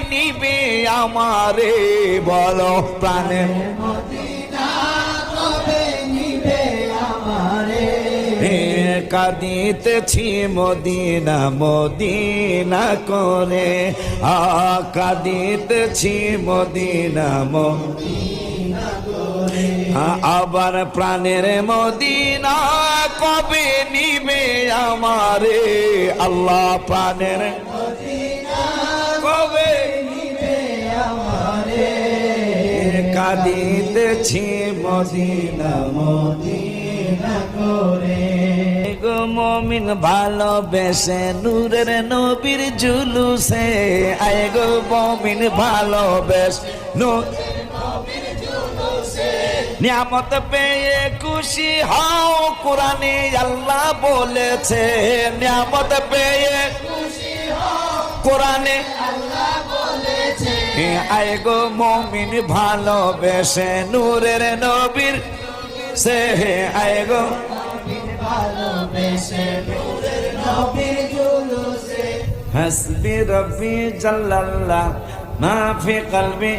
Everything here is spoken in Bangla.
নিবে আমারে বলো প্রাণের মদিনা কবে নিবে আমারে কাঁদিতেছি মদিনা মদিনা করে কাঁদিতেছি মদিনা মদিনা করে আবার প্রাণের মদিনা কবে নিবে আমারে আল্লাহ প্রাণের মদিনা কবে নিবে আমারে কাঁদিতেছি মদিনা মদিনা করে গো মমিন ভালোবেসে নূরের নবীর জুলুসে আয় গো মমিন ভালোবেসে নিয়ামত পেয়ে খুশি হও কোরআনে আল্লাহ বলেছে নিয়ামত পেয়ে খুশি হও কোরআনে আল্লাহ বলেছে আয় গো মমিন ভালোবেসে নূরের নবীর সে আয় গো ভালোবেসে নূরের নবীর জুলুসে হাসবি রব্বি জাল্লাল্লাহ মা ফি কলবি